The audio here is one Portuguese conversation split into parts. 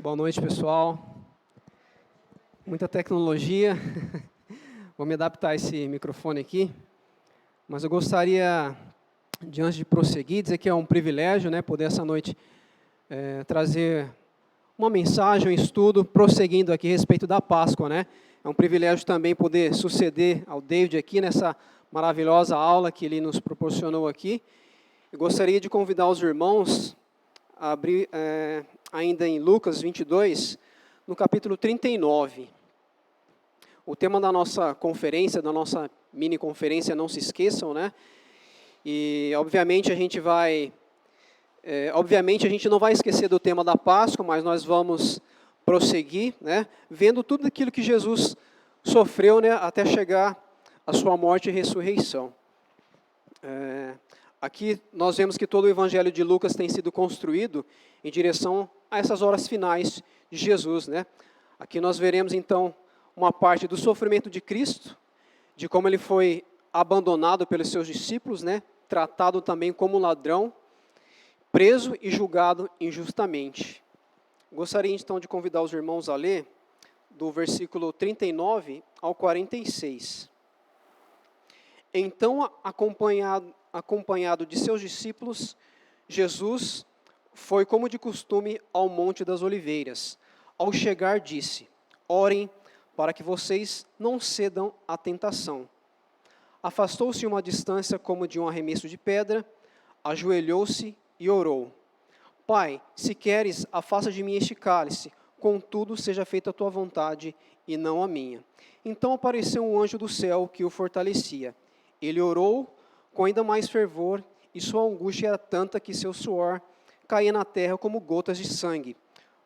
Boa noite, pessoal. Muita tecnologia. Vou me adaptar a esse microfone aqui. Mas eu gostaria, antes de prosseguir, dizer que é um privilégio, poder essa noite trazer uma mensagem, um estudo, prosseguindo aqui a respeito da Páscoa, É um privilégio também poder suceder ao David aqui nessa maravilhosa aula que ele nos proporcionou aqui. Eu gostaria de convidar os irmãos a abrir ainda em Lucas 22, no capítulo 39. O tema da nossa conferência, da nossa mini conferência, não se esqueçam, E obviamente a gente não vai esquecer do tema da Páscoa, mas nós vamos prosseguir, vendo tudo aquilo que Jesus sofreu, até chegar à sua morte e ressurreição. Aqui nós vemos que todo o Evangelho de Lucas tem sido construído em direção a essas horas finais de Jesus, Aqui nós veremos então uma parte do sofrimento de Cristo, de como ele foi abandonado pelos seus discípulos, tratado também como ladrão, preso e julgado injustamente. Gostaria então de convidar os irmãos a ler do versículo 39 ao 46. Então, acompanhado de seus discípulos, Jesus foi, como de costume, ao Monte das Oliveiras. Ao chegar, disse: orem para que vocês não cedam à tentação. Afastou-se uma distância como de um arremesso de pedra, ajoelhou-se e orou: Pai, se queres, afasta de mim este cálice, contudo seja feita a tua vontade e não a minha. Então apareceu um anjo do céu que o fortalecia. Ele orou com ainda mais fervor, e sua angústia era tanta que seu suor caía na terra como gotas de sangue.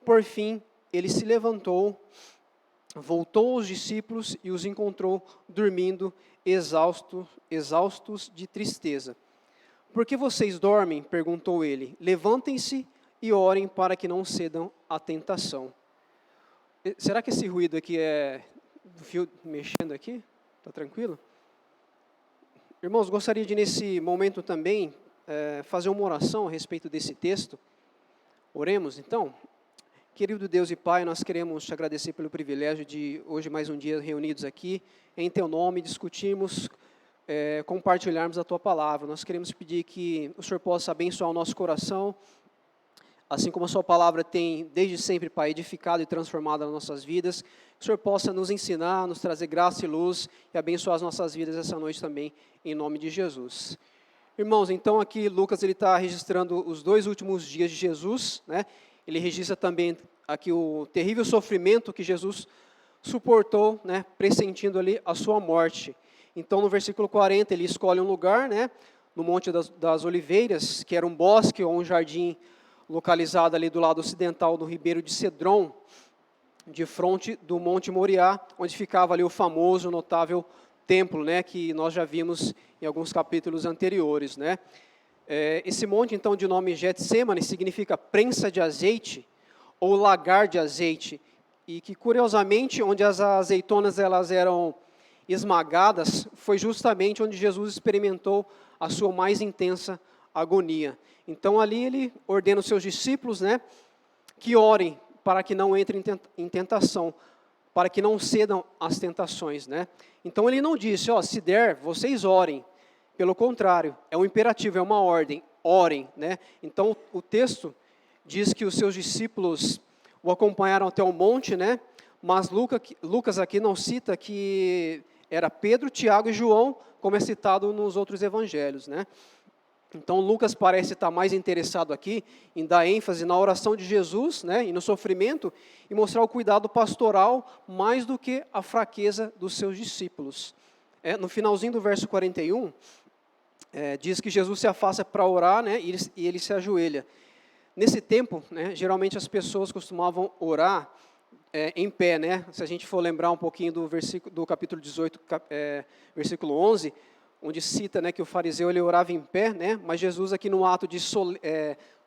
Por fim, ele se levantou, voltou aos discípulos e os encontrou dormindo, exaustos de tristeza. Por que vocês dormem? Perguntou ele. Levantem-se e orem para que não cedam à tentação. Será que esse ruído aqui é do fio mexendo aqui? Está tranquilo? Irmãos, gostaria de nesse momento também fazer uma oração a respeito desse texto. Oremos então. Querido Deus e Pai, nós queremos te agradecer pelo privilégio de hoje mais um dia reunidos aqui, em Teu nome, discutirmos, compartilharmos a Tua palavra. Nós queremos pedir que o Senhor possa abençoar o nosso coração, assim como a Sua palavra tem desde sempre, Pai, edificado e transformado as nossas vidas. Que o Senhor possa nos ensinar, nos trazer graça e luz e abençoar as nossas vidas essa noite também, em nome de Jesus. Irmãos, então aqui Lucas está registrando os 2 últimos dias de Jesus, Ele registra também aqui o terrível sofrimento que Jesus suportou, pressentindo ali a sua morte. Então no versículo 40 ele escolhe um lugar, no Monte das Oliveiras, que era um bosque ou um jardim localizado ali do lado ocidental do ribeiro de Cedron, de fronte do Monte Moriá, onde ficava ali o famoso, notável templo, que nós já vimos em alguns capítulos anteriores, Esse monte, então, de nome Getsêmani, significa prensa de azeite, ou lagar de azeite, e que, curiosamente, onde as azeitonas elas eram esmagadas, foi justamente onde Jesus experimentou a sua mais intensa agonia. Então, ali ele ordena os seus discípulos, que orem para que não entrem em tentação, para que não cedam às tentações, Então, ele não disse, se der, vocês orem. Pelo contrário, é um imperativo, é uma ordem, orem, Então, o texto diz que os seus discípulos o acompanharam até o monte, Mas Lucas aqui não cita que era Pedro, Tiago e João, como é citado nos outros evangelhos, Então, Lucas parece estar mais interessado aqui em dar ênfase na oração de Jesus, e no sofrimento, e mostrar o cuidado pastoral mais do que a fraqueza dos seus discípulos. No finalzinho do verso 41, diz que Jesus se afasta para orar, e ele se ajoelha. Nesse tempo, geralmente as pessoas costumavam orar em pé, Se a gente for lembrar um pouquinho do capítulo 18, versículo 11, onde cita, que o fariseu ele orava em pé, Mas Jesus aqui num ato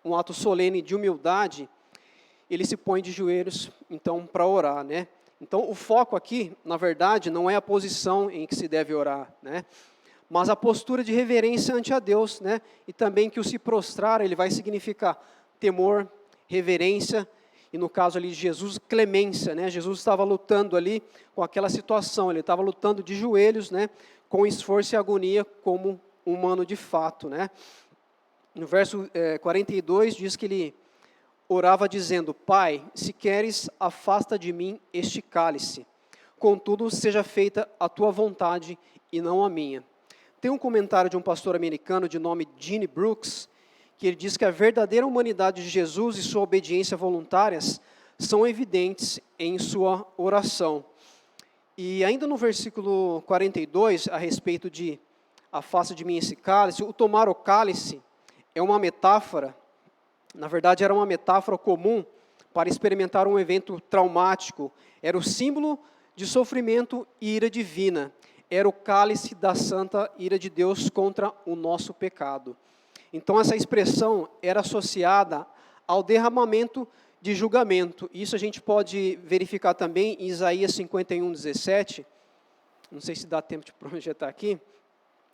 um ato solene de humildade, ele se põe de joelhos, então, para orar, Então, o foco aqui, na verdade, não é a posição em que se deve orar, Mas a postura de reverência ante a Deus, E também que o se prostrar, ele vai significar temor, reverência e no caso ali de Jesus, clemência, né? Jesus estava lutando ali com aquela situação, ele estava lutando de joelhos, né? Com esforço e agonia como humano de fato, né? No verso 42 diz que ele orava dizendo: Pai, se queres, afasta de mim este cálice, contudo seja feita a tua vontade e não a minha. Tem um comentário de um pastor americano de nome Gene Brooks, que ele diz que a verdadeira humanidade de Jesus e sua obediência voluntárias são evidentes em sua oração. E ainda no versículo 42, a respeito de afasta de mim esse cálice, o tomar o cálice é uma metáfora, na verdade era uma metáfora comum para experimentar um evento traumático, era o símbolo de sofrimento e ira divina, era o cálice da santa ira de Deus contra o nosso pecado. Então, essa expressão era associada ao derramamento de julgamento. Isso a gente pode verificar também em Isaías 51:17. Não sei se dá tempo de projetar aqui,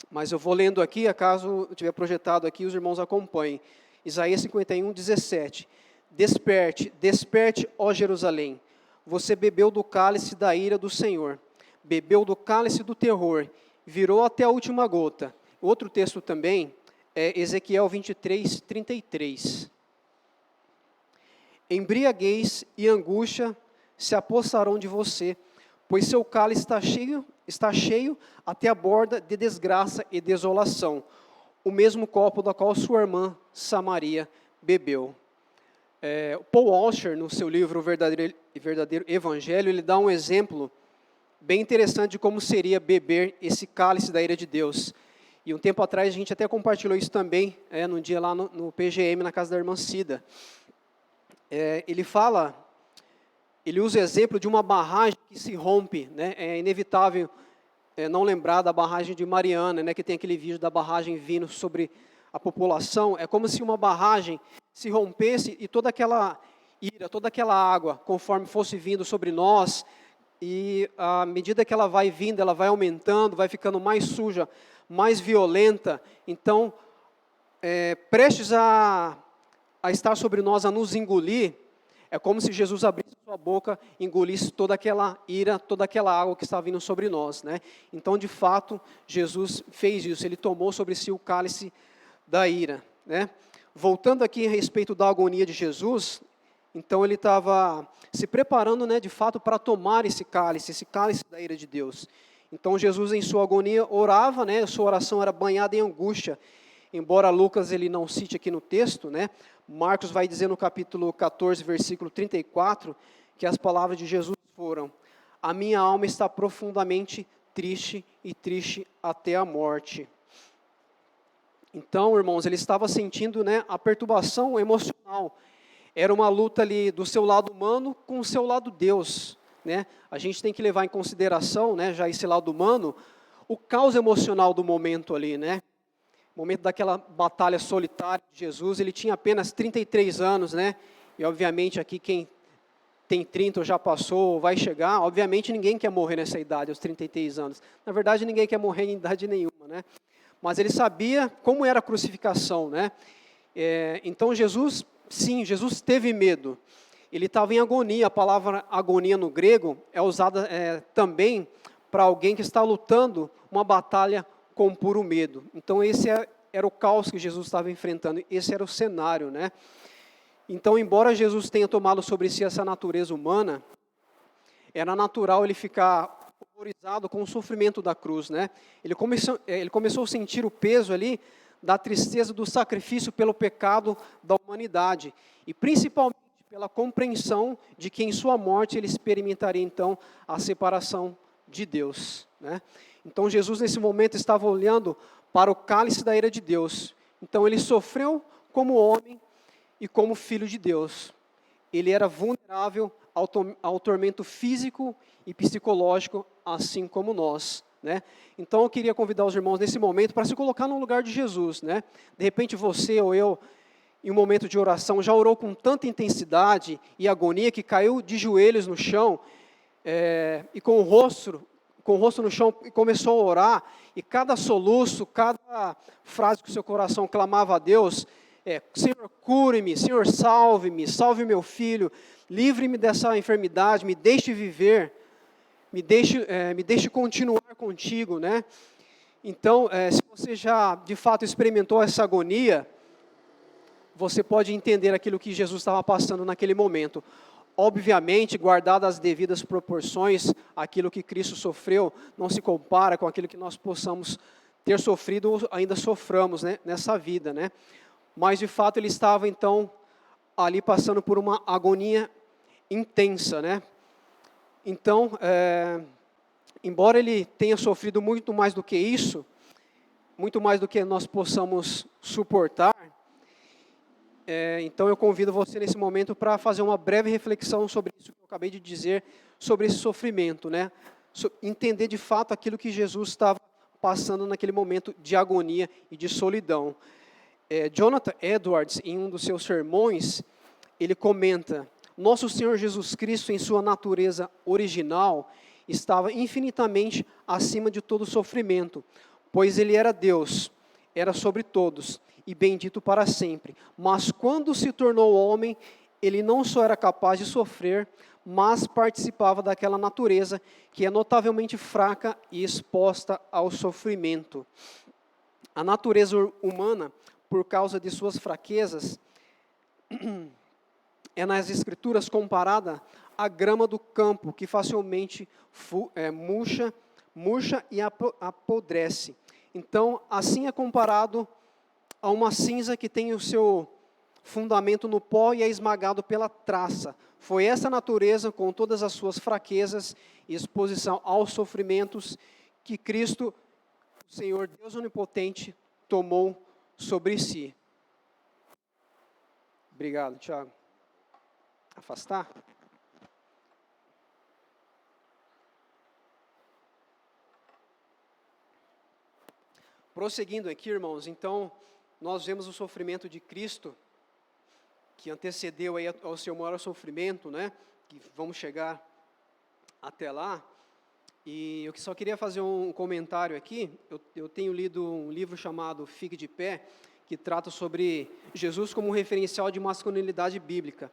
mas eu vou lendo aqui, acaso eu tiver projetado aqui, os irmãos acompanhem. Isaías 51:17. Desperte, desperte, ó Jerusalém. Você bebeu do cálice da ira do Senhor. Bebeu do cálice do terror. Virou até a última gota. Outro texto também é Ezequiel 23:33. Embriaguez e angústia se apossarão de você, pois seu cálice está cheio até a borda de desgraça e desolação, o mesmo copo da qual sua irmã Samaria bebeu. Paul Washer, no seu livro O Verdadeiro Evangelho, ele dá um exemplo bem interessante de como seria beber esse cálice da ira de Deus. E um tempo atrás a gente até compartilhou isso também, num dia lá no PGM, na casa da irmã Cida. Ele usa o exemplo de uma barragem que se rompe, né? É inevitável não lembrar da barragem de Mariana, né? Que tem aquele vídeo da barragem vindo sobre a população. É como se uma barragem se rompesse e toda aquela ira, toda aquela água, conforme fosse vindo sobre nós, e à medida que ela vai vindo, ela vai aumentando, vai ficando mais suja, mais violenta. Então, prestes a estar sobre nós, a nos engolir, é como se Jesus abrisse sua boca e engolisse toda aquela ira, toda aquela água que está vindo sobre nós, né? Então, de fato, Jesus fez isso, ele tomou sobre si o cálice da ira, né? Voltando aqui a respeito da agonia de Jesus, então ele estava se preparando, né, de fato, para tomar esse cálice da ira de Deus. Então, Jesus, em sua agonia, orava, né? Sua oração era banhada em angústia. Embora Lucas ele não cite aqui no texto, né? Marcos vai dizer no capítulo 14, versículo 34, que as palavras de Jesus foram: a minha alma está profundamente triste e triste até a morte. Então, irmãos, ele estava sentindo, né, a perturbação emocional. Era uma luta ali do seu lado humano com o seu lado Deus, né? A gente tem que levar em consideração, né, já esse lado humano, o caos emocional do momento ali, né? O momento daquela batalha solitária de Jesus, ele tinha apenas 33 anos, né? E obviamente aqui quem tem 30 ou já passou, ou vai chegar, obviamente ninguém quer morrer nessa idade, aos 33 anos. Na verdade, ninguém quer morrer em idade nenhuma, né? Mas ele sabia como era a crucificação, né? Então Jesus, sim, Jesus teve medo. Ele estava em agonia. A palavra agonia no grego é usada também para alguém que está lutando uma batalha com puro medo. Então esse era o caos que Jesus estava enfrentando, esse era o cenário, né? Então, embora Jesus tenha tomado sobre si essa natureza humana, era natural ele ficar horrorizado com o sofrimento da cruz, né? Ele começou a sentir o peso ali da tristeza do sacrifício pelo pecado da humanidade, e principalmente pela compreensão de que em sua morte ele experimentaria então a separação de Deus, né? Então Jesus nesse momento estava olhando para o cálice da ira de Deus. Então ele sofreu como homem e como filho de Deus. Ele era vulnerável ao tormento físico e psicológico, assim como nós, né? Então eu queria convidar os irmãos nesse momento para se colocar no lugar de Jesus, né? De repente você ou eu, em um momento de oração, já orou com tanta intensidade e agonia que caiu de joelhos no chão e com o rosto no chão, e começou a orar, e cada soluço, cada frase que o seu coração clamava a Deus, Senhor, cure-me, Senhor, salve-me, salve meu filho, livre-me dessa enfermidade, me deixe viver, me deixe continuar contigo, né? Então, se você já de fato experimentou essa agonia, você pode entender aquilo que Jesus estava passando naquele momento. Obviamente, guardadas as devidas proporções, aquilo que Cristo sofreu não se compara com aquilo que nós possamos ter sofrido ou ainda soframos, né, nessa vida, né? Mas, de fato, ele estava, então, ali passando por uma agonia intensa, né? Então, embora ele tenha sofrido muito mais do que isso, muito mais do que nós possamos suportar, então eu convido você nesse momento para fazer uma breve reflexão sobre isso que eu acabei de dizer, sobre esse sofrimento, né? Entender de fato aquilo que Jesus estava passando naquele momento de agonia e de solidão. Jonathan Edwards, em um dos seus sermões, ele comenta: nosso Senhor Jesus Cristo, em sua natureza original, estava infinitamente acima de todo sofrimento, pois ele era Deus, era sobre todos e bendito para sempre. Mas quando se tornou homem, ele não só era capaz de sofrer, mas participava daquela natureza que é notavelmente fraca e exposta ao sofrimento. A natureza humana, por causa de suas fraquezas, é nas Escrituras comparada à grama do campo, que facilmente murcha e apodrece. Então, assim é comparado a uma cinza que tem o seu fundamento no pó e é esmagado pela traça. Foi essa natureza, com todas as suas fraquezas e exposição aos sofrimentos, que Cristo, o Senhor Deus Onipotente, tomou sobre si. Obrigado, Tiago. Afastar? Prosseguindo aqui, irmãos, então, nós vemos o sofrimento de Cristo, que antecedeu aí ao seu maior sofrimento, né? Que vamos chegar até lá. E eu só queria fazer um comentário aqui. Eu tenho lido um livro chamado Fique de Pé, que trata sobre Jesus como um referencial de masculinidade bíblica.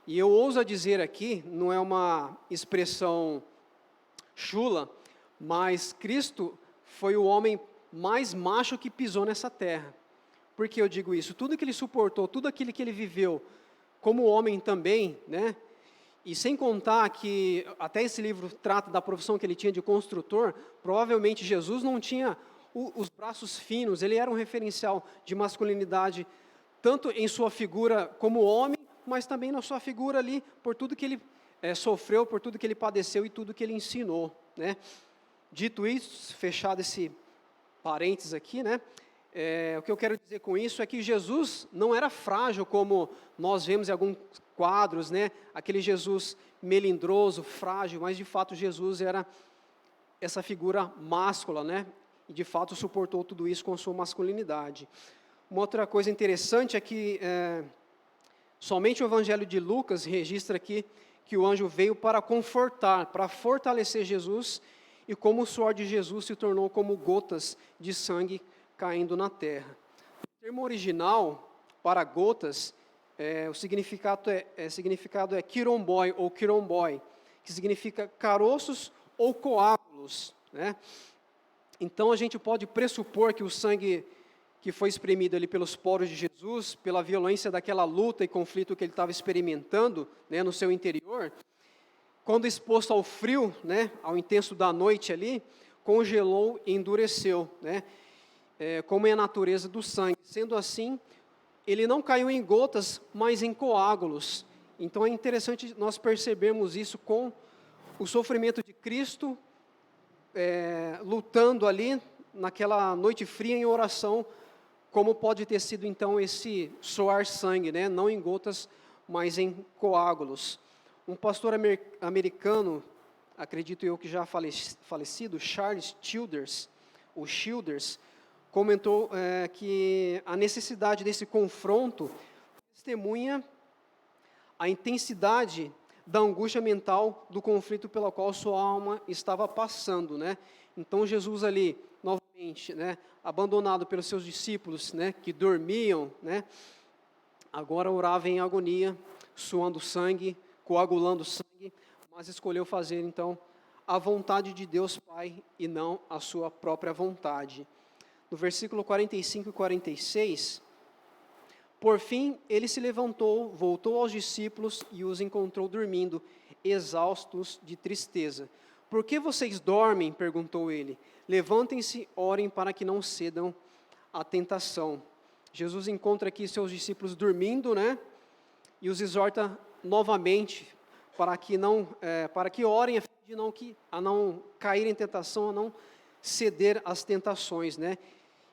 E eu ouso dizer aqui, não é uma expressão chula, mas Cristo foi o homem mais macho que pisou nessa terra. Por que eu digo isso? Tudo que ele suportou, tudo aquilo que ele viveu, como homem também, né? E sem contar que, até esse livro trata da profissão que ele tinha de construtor, provavelmente Jesus não tinha os braços finos, ele era um referencial de masculinidade, tanto em sua figura como homem, mas também na sua figura ali, por tudo que ele sofreu, por tudo que ele padeceu e tudo que ele ensinou, né? Dito isso, fechado esse parênteses aqui, né? O que eu quero dizer com isso é que Jesus não era frágil, como nós vemos em alguns quadros, né? Aquele Jesus melindroso, frágil, mas de fato Jesus era essa figura máscula, né? E de fato suportou tudo isso com sua masculinidade. Uma outra coisa interessante é que somente o Evangelho de Lucas registra aqui que o anjo veio para confortar, para fortalecer Jesus, e como o suor de Jesus se tornou como gotas de sangue caindo na terra. O termo original para gotas, o significado é quiromboi ou quiromboi, que significa caroços ou coágulos, né? Então a gente pode pressupor que o sangue que foi espremido ali pelos poros de Jesus, pela violência daquela luta e conflito que ele estava experimentando, né, no seu interior, quando exposto ao frio, né, ao intenso da noite ali, congelou e endureceu, né? Como é a natureza do sangue. Sendo assim, ele não caiu em gotas, mas em coágulos. Então é interessante nós percebermos isso com o sofrimento de Cristo, lutando ali naquela noite fria em oração, como pode ter sido então esse soar sangue, né? Não em gotas, mas em coágulos. Um pastor americano, acredito eu que já falecido, Charles Childers, o Childers, comentou que a necessidade desse confronto testemunha a intensidade da angústia mental do conflito pelo qual sua alma estava passando, né? Então Jesus ali, novamente, né, abandonado pelos seus discípulos, né, que dormiam, né, agora orava em agonia, suando sangue, coagulando sangue, mas escolheu fazer então a vontade de Deus Pai e não a sua própria vontade. No versículo 45 e 46, por fim, ele se levantou, voltou aos discípulos e os encontrou dormindo, exaustos de tristeza. Por que vocês dormem? Perguntou ele. Levantem-se, orem para que não cedam à tentação. Jesus encontra aqui seus discípulos dormindo, né? E os exorta novamente para que orem a não cair em tentação, a não ceder às tentações, né?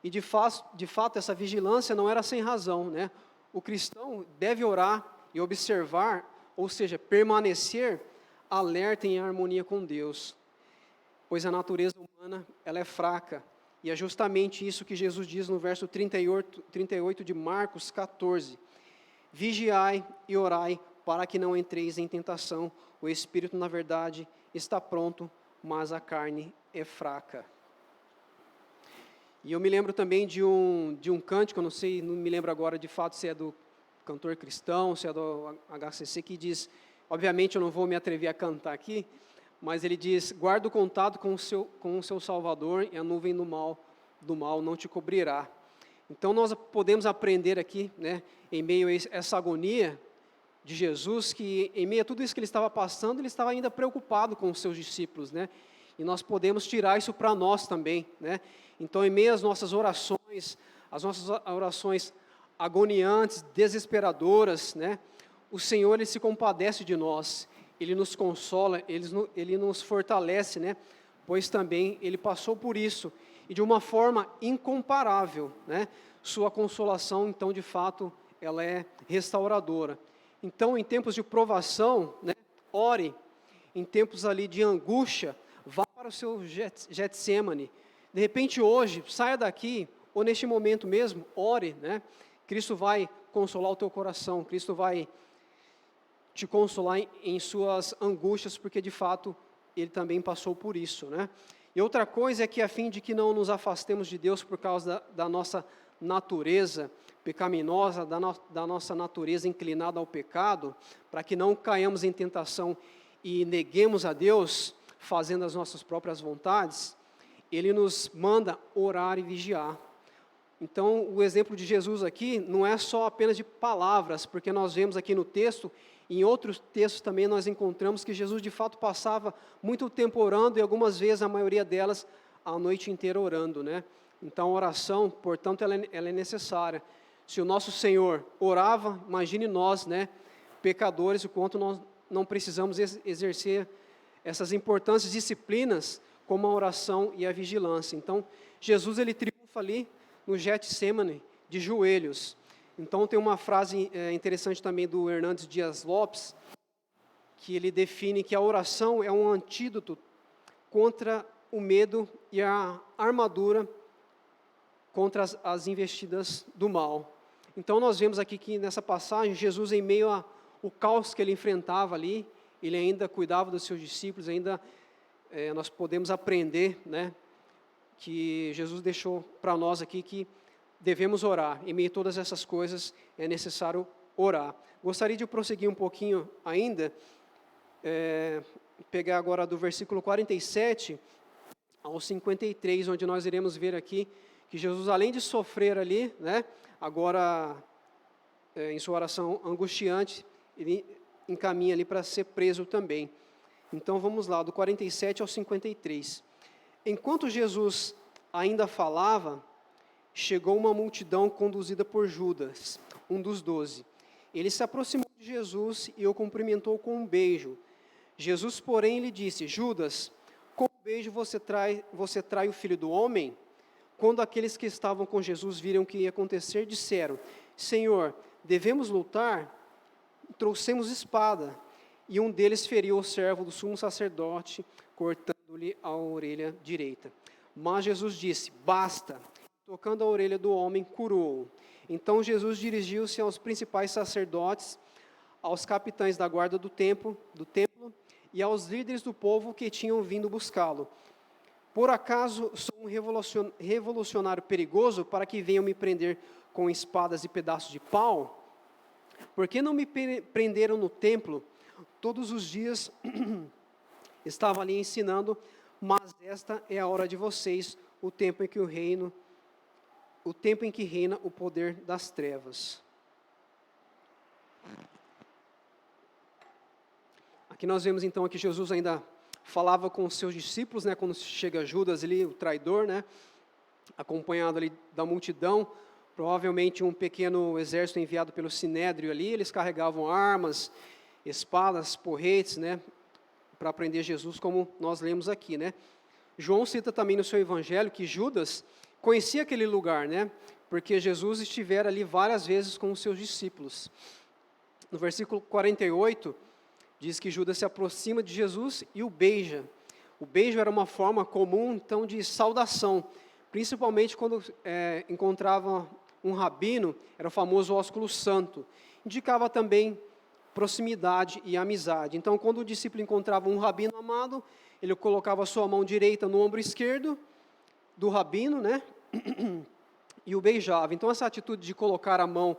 E de fato essa vigilância não era sem razão, né? O cristão deve orar e observar, ou seja, permanecer alerta em harmonia com Deus, pois a natureza humana ela é fraca, e é justamente isso que Jesus diz no verso 38 de Marcos 14: vigiai e orai para que não entreis em tentação, o espírito na verdade está pronto, mas a carne é fraca. E eu me lembro também de um cântico, eu não me lembro agora de fato se é do cantor cristão, se é do HCC, que diz, obviamente eu não vou me atrever a cantar aqui, mas ele diz: guarda o contato com o seu Salvador, e a nuvem do mal não te cobrirá. Então nós podemos aprender aqui, né, em meio a essa agonia de Jesus, que em meio a tudo isso que ele estava passando, ele estava ainda preocupado com os seus discípulos, né? E nós podemos tirar isso para nós também, né? Então, em meio às nossas orações agoniantes, desesperadoras, né? O Senhor, Ele se compadece de nós, Ele nos consola, Ele nos fortalece, né? Pois também Ele passou por isso, e de uma forma incomparável, né? Sua consolação, então, de fato, ela é restauradora. Então, em tempos de provação, né? Ore. Em tempos ali de angústia, vá para o seu Getsemane. De repente hoje, saia daqui, ou neste momento mesmo, ore, né? Cristo vai consolar o teu coração, Cristo vai te consolar em suas angústias, porque de fato Ele também passou por isso, né? E outra coisa é que a fim de que não nos afastemos de Deus por causa da nossa natureza pecaminosa, da nossa natureza inclinada ao pecado, para que não caiamos em tentação e neguemos a Deus, fazendo as nossas próprias vontades, Ele nos manda orar e vigiar. Então, o exemplo de Jesus aqui não é só apenas de palavras, porque nós vemos aqui no texto, e em outros textos também nós encontramos que Jesus de fato passava muito tempo orando, e algumas vezes, a maioria delas, a noite inteira orando, né? Então, a oração, portanto, ela é necessária. Se o nosso Senhor orava, imagine nós, né, pecadores, o quanto nós não precisamos exercer essas importantes disciplinas, como a oração e a vigilância. Então, Jesus, ele triunfa ali no Getsemane, de joelhos. Então, tem uma frase interessante também do Hernandes Dias Lopes, que ele define que a oração é um antídoto contra o medo e a armadura contra as investidas do mal. Então, nós vemos aqui que nessa passagem, Jesus, em meio ao caos que ele enfrentava ali, ele ainda cuidava dos seus discípulos, ainda nós podemos aprender, né, que Jesus deixou para nós aqui que devemos orar. Em meio a todas essas coisas, é necessário orar. Gostaria de prosseguir um pouquinho ainda, pegar agora do versículo 47 ao 53, onde nós iremos ver aqui que Jesus, além de sofrer ali, né, agora, em sua oração angustiante, ele encaminha ali para ser preso também. Então, vamos lá, do 47 ao 53. Enquanto Jesus ainda falava, chegou uma multidão conduzida por Judas, um dos 12. Ele se aproximou de Jesus e o cumprimentou com um beijo. Jesus, porém, lhe disse: Judas, com um beijo você trai o Filho do Homem? Quando aqueles que estavam com Jesus viram o que ia acontecer, disseram: Senhor, devemos lutar? Trouxemos espada. E um deles feriu o servo do sumo sacerdote, cortando-lhe a orelha direita. Mas Jesus disse: Basta. Tocando a orelha do homem, curou-o. Então Jesus dirigiu-se aos principais sacerdotes, aos capitães da guarda do templo e aos líderes do povo que tinham vindo buscá-lo. Por acaso sou um revolucionário perigoso para que venham me prender com espadas e pedaços de pau? Por que não me prenderam no templo? Todos os dias estava ali ensinando, mas esta é a hora de vocês, o tempo em que reina o poder das trevas. Aqui nós vemos então que Jesus ainda falava com os seus discípulos, né, quando chega Judas ali, o traidor, né, acompanhado ali da multidão, provavelmente um pequeno exército enviado pelo Sinédrio ali, eles carregavam armas, espadas, porretes, né, para prender Jesus, como nós lemos aqui, né. João cita também no seu evangelho que Judas conhecia aquele lugar, né, porque Jesus estivera ali várias vezes com os seus discípulos. No versículo 48, diz que Judas se aproxima de Jesus e o beija. O beijo era uma forma comum, então, de saudação, principalmente quando encontrava um rabino, era o famoso ósculo santo. Indicava também proximidade e amizade. Então, quando o discípulo encontrava um rabino amado, ele colocava a sua mão direita no ombro esquerdo do rabino, né? E o beijava. Então, essa atitude de colocar a mão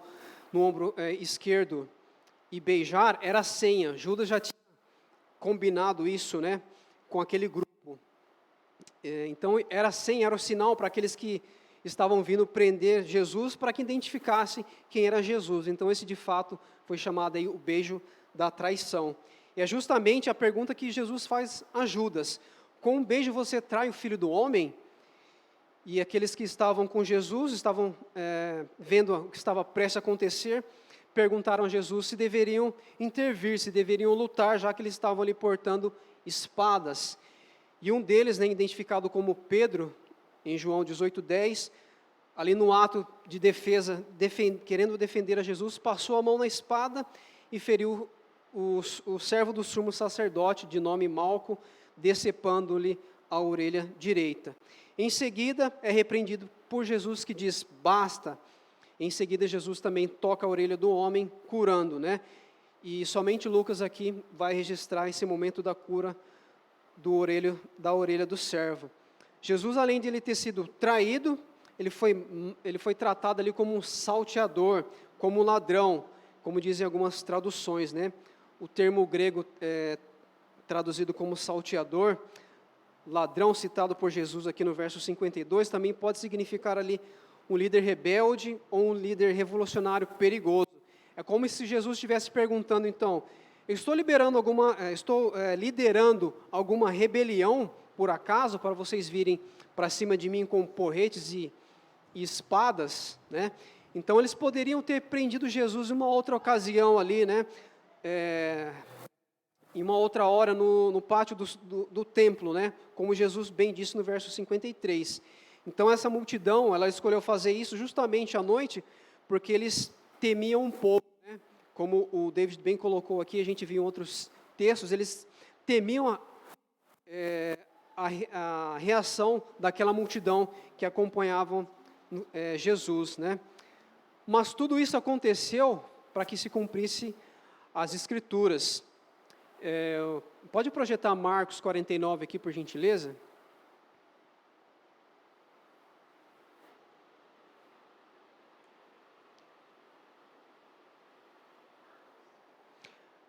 no ombro esquerdo e beijar era a senha. Judas já tinha combinado isso, né, com aquele grupo. Então, era a senha, era o sinal para aqueles que estavam vindo prender Jesus, para que identificassem quem era Jesus. Então, esse de fato foi chamado aí o beijo da traição. E é justamente a pergunta que Jesus faz a Judas: com um beijo você trai o Filho do Homem? E aqueles que estavam com Jesus, estavam vendo o que estava prestes a acontecer, perguntaram a Jesus se deveriam intervir, se deveriam lutar, já que eles estavam ali portando espadas. E um deles, né, identificado como Pedro, em João 18:10, ali no ato de defesa, querendo defender a Jesus, passou a mão na espada e feriu o servo do sumo sacerdote, de nome Malco, decepando-lhe a orelha direita. Em seguida, é repreendido por Jesus, que diz: basta. Em seguida, Jesus também toca a orelha do homem, curando, né? E somente Lucas aqui vai registrar esse momento da cura da orelha do servo. Jesus, além de ele ter sido traído, ele foi tratado ali como um salteador, como um ladrão, como dizem algumas traduções, né? O termo grego traduzido como salteador, ladrão, citado por Jesus aqui no verso 52, também pode significar ali um líder rebelde ou um líder revolucionário perigoso. É como se Jesus estivesse perguntando, então, eu estou liderando alguma rebelião, por acaso, para vocês virem para cima de mim com porretes e espadas, né? Então, eles poderiam ter prendido Jesus em uma outra ocasião ali, né? Em uma outra hora no pátio do templo, né? Como Jesus bem disse no verso 53. Então, essa multidão, ela escolheu fazer isso justamente à noite, porque eles temiam um pouco, né? Como o David bem colocou aqui, a gente viu em outros textos, eles temiam a reação daquela multidão que acompanhavam Jesus, né? Mas tudo isso aconteceu para que se cumprisse as Escrituras. Pode projetar Marcos 49 aqui, por gentileza?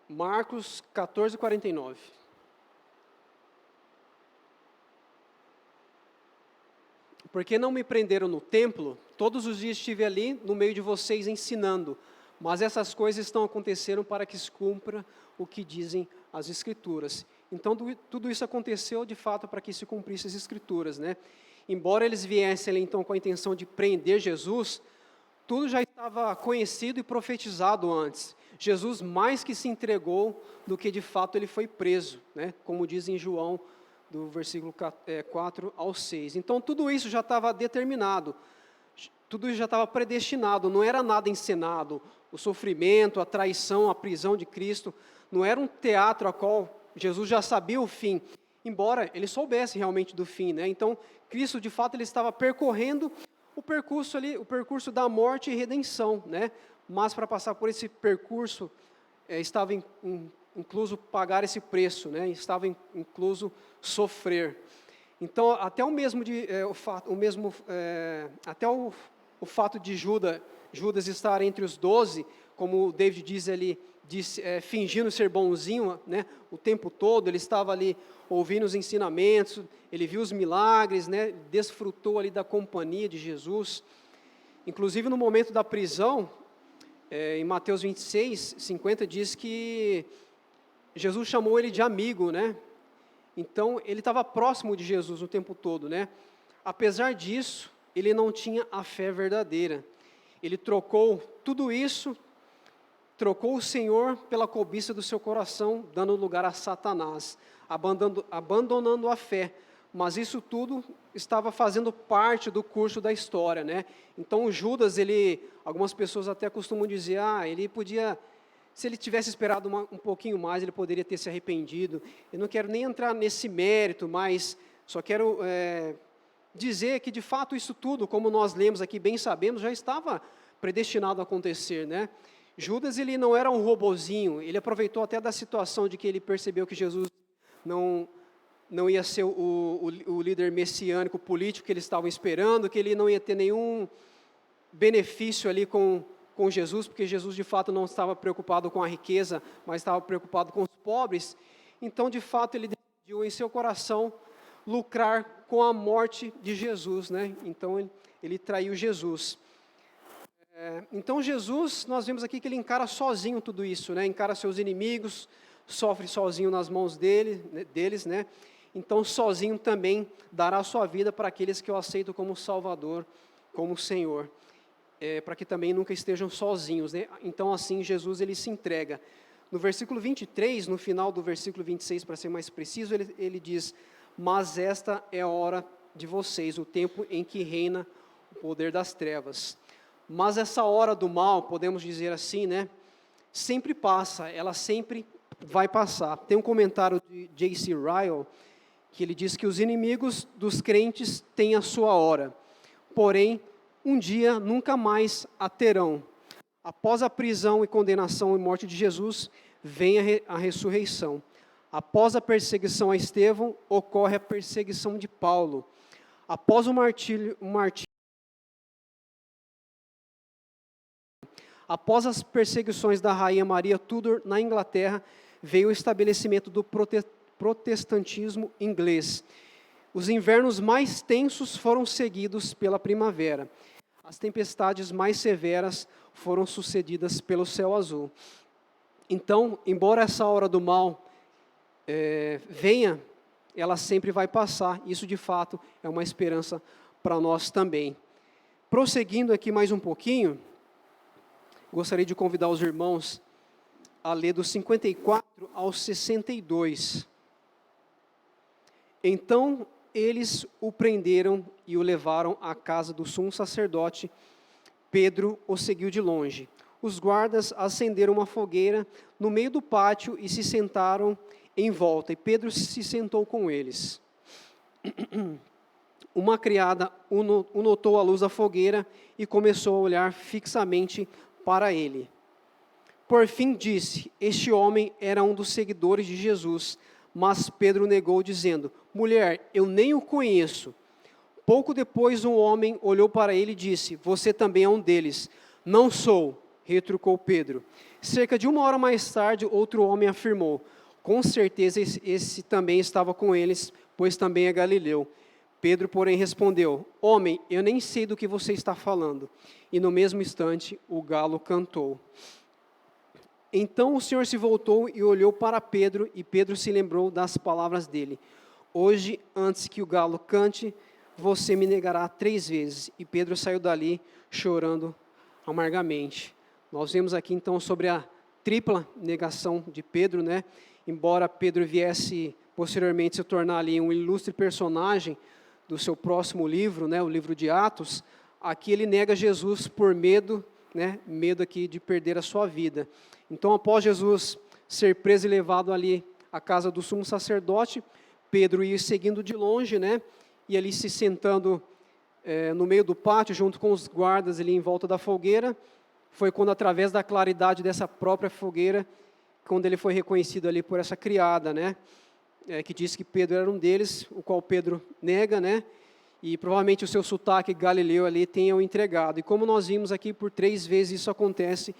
Marcos 14, 49. Porque não me prenderam no templo, todos os dias estive ali no meio de vocês ensinando, mas essas coisas estão acontecendo para que se cumpra o que dizem as Escrituras. Então, tudo isso aconteceu, de fato, para que se cumprisse as Escrituras, né? Embora eles viessem ali, então, com a intenção de prender Jesus, tudo já estava conhecido e profetizado antes. Jesus mais que se entregou do que, de fato, ele foi preso, né? Como diz em João, do versículo 4 ao 6. Então, tudo isso já estava determinado, tudo isso já estava predestinado, não era nada encenado. O sofrimento, a traição, a prisão de Cristo, não era um teatro a qual Jesus já sabia o fim, embora ele soubesse realmente do fim, né? Então, Cristo, de fato, ele estava percorrendo o percurso da morte e redenção, né? Mas para passar por esse percurso, estava incluso pagar esse preço, né? Estava incluso sofrer. Então, até o fato de Judas estar entre os 12, como o David diz ali, fingindo ser bonzinho, né, o tempo todo. Ele estava ali ouvindo os ensinamentos, ele viu os milagres, né, desfrutou ali da companhia de Jesus. Inclusive no momento da prisão, em Mateus 26, 50, diz que Jesus chamou ele de amigo, né? Então, ele estava próximo de Jesus o tempo todo, né? Apesar disso, ele não tinha a fé verdadeira. Ele trocou tudo isso, trocou o Senhor pela cobiça do seu coração, dando lugar a Satanás, abandonando a fé. Mas isso tudo estava fazendo parte do curso da história, né? Então, Judas, algumas pessoas até costumam dizer, ele podia... Se ele tivesse esperado um pouquinho mais, ele poderia ter se arrependido. Eu não quero nem entrar nesse mérito, mas só quero dizer que, de fato, isso tudo, como nós lemos aqui, bem sabemos, já estava predestinado a acontecer, né? Judas, ele não era um robozinho, ele aproveitou até da situação de que ele percebeu que Jesus não ia ser o líder messiânico político que eles estavam esperando, que ele não ia ter nenhum benefício ali com Jesus, porque Jesus de fato não estava preocupado com a riqueza, mas estava preocupado com os pobres. Então, de fato, ele decidiu em seu coração lucrar com a morte de Jesus, né? Então, ele traiu Jesus. Então, Jesus, nós vemos aqui que ele encara sozinho tudo isso, né? Encara seus inimigos, sofre sozinho nas mãos deles, né? Então, sozinho também dará a sua vida para aqueles que o aceitam como Salvador, como Senhor. Para que também nunca estejam sozinhos, né? Então, assim, Jesus, ele se entrega. No versículo 23, no final do versículo 26, para ser mais preciso, ele diz, mas esta é a hora de vocês, o tempo em que reina o poder das trevas. Mas essa hora do mal, podemos dizer assim, né? Sempre passa, ela sempre vai passar. Tem um comentário de J.C. Ryle, que ele diz que os inimigos dos crentes têm a sua hora, porém, um dia nunca mais a terão. Após a prisão e condenação e morte de Jesus, vem a ressurreição. Após a perseguição a Estevão, ocorre a perseguição de Paulo. Após o martírio, após as perseguições da rainha Maria Tudor na Inglaterra, veio o estabelecimento do protestantismo inglês. Os invernos mais tensos foram seguidos pela primavera. As tempestades mais severas foram sucedidas pelo céu azul. Então, embora essa hora do mal venha, ela sempre vai passar. Isso, de fato, é uma esperança para nós também. Prosseguindo aqui mais um pouquinho, gostaria de convidar os irmãos a ler do 54 ao 62. Então, eles o prenderam e o levaram à casa do sumo sacerdote. Pedro o seguiu de longe. Os guardas acenderam uma fogueira no meio do pátio e se sentaram em volta, e Pedro se sentou com eles. Uma criada o notou à luz da fogueira e começou a olhar fixamente para ele. Por fim disse, este homem era um dos seguidores de Jesus, mas Pedro negou, dizendo, mulher, eu nem o conheço. Pouco depois, um homem olhou para ele e disse, você também é um deles. Não sou, retrucou Pedro. Cerca de 1 hora mais tarde, outro homem afirmou, com certeza esse também estava com eles, pois também é galileu. Pedro, porém, respondeu, homem, eu nem sei do que você está falando. E no mesmo instante, o galo cantou. Então o Senhor se voltou e olhou para Pedro, e Pedro se lembrou das palavras dele. Hoje, antes que o galo cante, você me negará 3 vezes. E Pedro saiu dali, chorando amargamente. Nós vemos aqui, então, sobre a tripla negação de Pedro, né? Embora Pedro viesse, posteriormente, se tornar ali um ilustre personagem do seu próximo livro, né? O livro de Atos, aqui ele nega Jesus por medo, né? Medo aqui de perder a sua vida. Então, após Jesus ser preso e levado ali à casa do sumo sacerdote, Pedro ia seguindo de longe, né? E ali se sentando no meio do pátio, junto com os guardas ali em volta da fogueira. Foi quando, através da claridade dessa própria fogueira, quando ele foi reconhecido ali por essa criada, né? Que disse que Pedro era um deles, o qual Pedro nega, né? E provavelmente o seu sotaque galileu ali tenha o entregado. E como nós vimos aqui, por 3 vezes isso acontece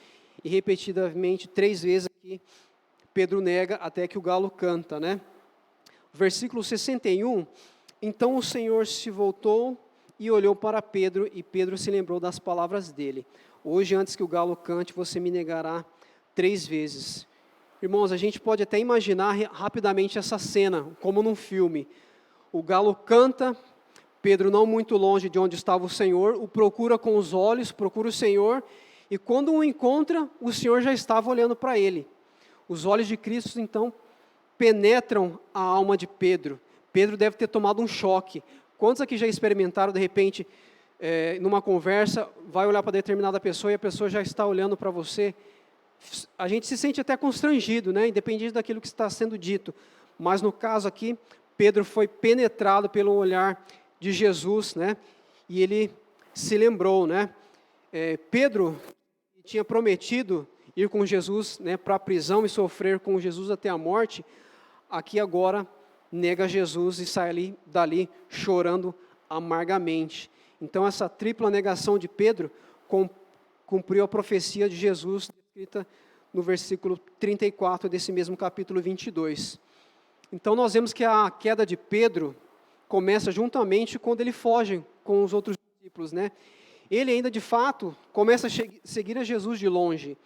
e repetidamente 3 vezes aqui, Pedro nega até que o galo canta, né? Versículo 61, então o Senhor se voltou e olhou para Pedro, e Pedro se lembrou das palavras dele. Hoje, antes que o galo cante, você me negará 3 vezes. Irmãos, a gente pode até imaginar rapidamente essa cena, como num filme. O galo canta, Pedro, não muito longe de onde estava o Senhor, o procura com os olhos, procura o Senhor, e quando o encontra, o Senhor já estava olhando para ele. Os olhos de Cristo, então, penetram a alma de Pedro. Pedro deve ter tomado um choque. Quantos aqui já experimentaram, de repente, numa conversa, vai olhar para determinada pessoa e a pessoa já está olhando para você? A gente se sente até constrangido, né? Independente daquilo que está sendo dito. Mas no caso aqui, Pedro foi penetrado pelo olhar de Jesus, né? E ele se lembrou, né? Pedro tinha prometido ir com Jesus, né, para a prisão e sofrer com Jesus até a morte. Aqui agora nega Jesus e sai dali chorando amargamente. Então essa tripla negação de Pedro cumpriu a profecia de Jesus, escrita no versículo 34 desse mesmo capítulo 22. Então nós vemos que a queda de Pedro começa juntamente quando ele foge com os outros discípulos, né? Ele ainda de fato começa a seguir a Jesus de longe.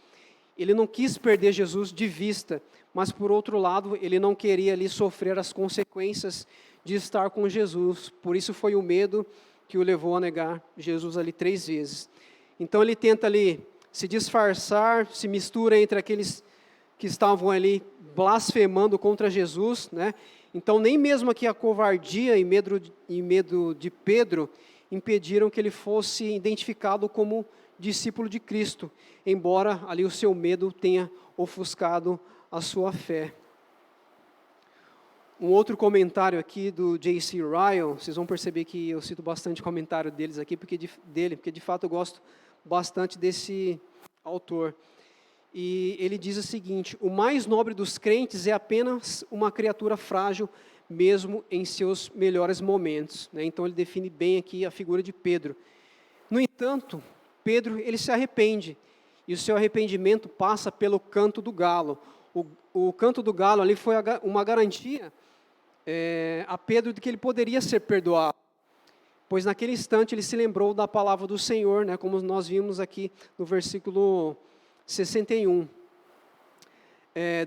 Ele não quis perder Jesus de vista, mas por outro lado, ele não queria ali sofrer as consequências de estar com Jesus. Por isso foi o medo que o levou a negar Jesus ali 3 vezes. Então ele tenta ali se disfarçar, se mistura entre aqueles que estavam ali blasfemando contra Jesus, né? Então nem mesmo aqui a covardia e medo de Pedro impediram que ele fosse identificado como discípulo de Cristo, embora ali o seu medo tenha ofuscado a sua fé. Um outro comentário aqui do J.C. Ryle, vocês vão perceber que eu cito bastante comentário deles aqui, porque de fato eu gosto bastante desse autor. E ele diz o seguinte: o mais nobre dos crentes é apenas uma criatura frágil, mesmo em seus melhores momentos, né? Então ele define bem aqui a figura de Pedro. No entanto, Pedro, ele se arrepende, e o seu arrependimento passa pelo canto do galo. O canto do galo ali foi uma garantia a Pedro de que ele poderia ser perdoado, pois naquele instante ele se lembrou da palavra do Senhor, né, como nós vimos aqui no versículo 61.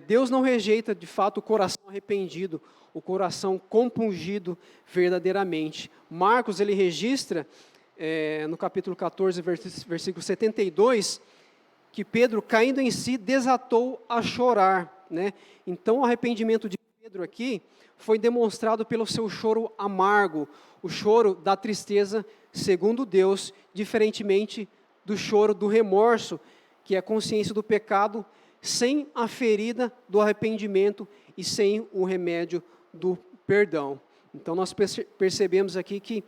Deus não rejeita de fato o coração arrependido, o coração compungido verdadeiramente. Marcos, ele registra no capítulo 14, versículo 72, que Pedro, caindo em si, desatou a chorar, né? Então, o arrependimento de Pedro aqui foi demonstrado pelo seu choro amargo, o choro da tristeza segundo Deus, diferentemente do choro do remorso, que é a consciência do pecado, sem a ferida do arrependimento e sem o remédio do perdão. Então, nós percebemos aqui que,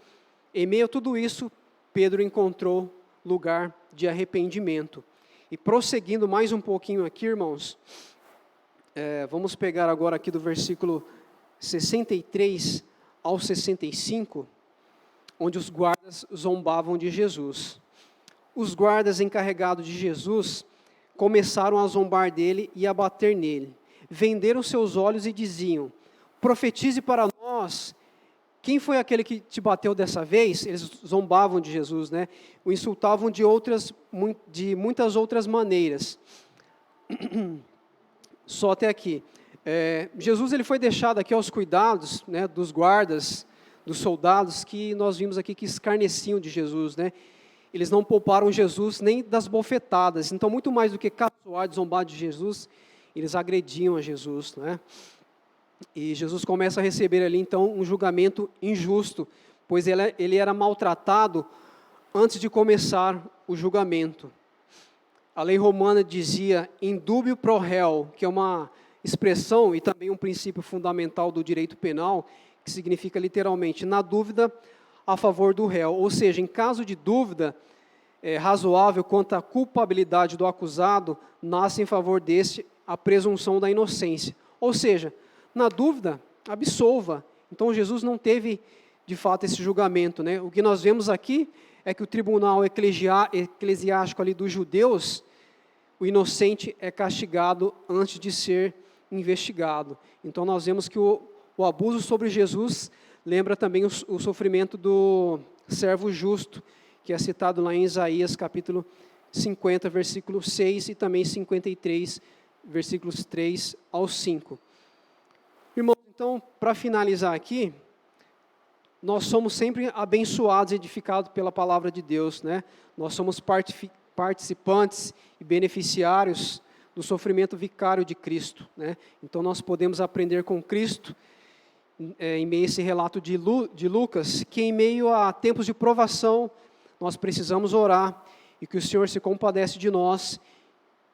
em meio a tudo isso, Pedro encontrou lugar de arrependimento. E prosseguindo mais um pouquinho aqui, irmãos, vamos pegar agora aqui do versículo 63 ao 65, onde os guardas zombavam de Jesus. Os guardas encarregados de Jesus começaram a zombar dele e a bater nele. Venderam seus olhos e diziam: profetize para nós. Quem foi aquele que te bateu dessa vez? Eles zombavam de Jesus, né? O insultavam de muitas outras maneiras. Só até aqui. Jesus, ele foi deixado aqui aos cuidados, né, dos guardas, dos soldados, que nós vimos aqui que escarneciam de Jesus, né? Eles não pouparam Jesus nem das bofetadas. Então, muito mais do que caçoar, zombar de Jesus, eles agrediam a Jesus, né? E Jesus começa a receber ali, então, um julgamento injusto, pois ele era maltratado antes de começar o julgamento. A lei romana dizia indúbio pro réu, que é uma expressão e também um princípio fundamental do direito penal, que significa literalmente, na dúvida, a favor do réu. Ou seja, em caso de dúvida razoável quanto à culpabilidade do acusado, nasce em favor deste a presunção da inocência. Ou seja, na dúvida, absolva. Então, Jesus não teve, de fato, esse julgamento, né? O que nós vemos aqui é que o tribunal eclesiástico ali dos judeus o inocente é castigado antes de ser investigado. Então nós vemos que o abuso sobre Jesus lembra também o sofrimento do servo justo, que é citado lá em Isaías capítulo 50, versículo 6 e também 53, versículos 3 ao 5. Irmãos, então, para finalizar aqui, nós somos sempre abençoados e edificados pela palavra de Deus, né? Nós somos participantes e beneficiários do sofrimento vicário de Cristo, né? Então nós podemos aprender com Cristo, em meio a esse relato de Lucas, que em meio a tempos de provação, nós precisamos orar, e que o Senhor se compadece de nós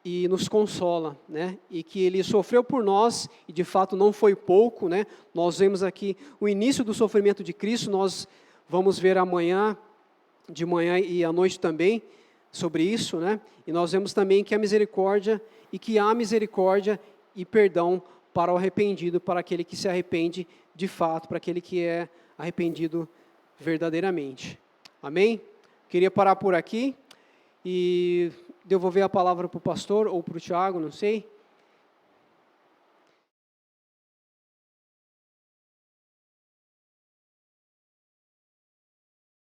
e nos consola, né? E que Ele sofreu por nós, e de fato não foi pouco, né? Nós vemos aqui o início do sofrimento de Cristo, nós vamos ver amanhã, de manhã e à noite também, sobre isso, né? E nós vemos também que a misericórdia, e que há misericórdia e perdão para o arrependido, para aquele que se arrepende de fato, para aquele que é arrependido verdadeiramente. Amém? Queria parar por aqui e devolver a palavra para o pastor ou para o Tiago, não sei.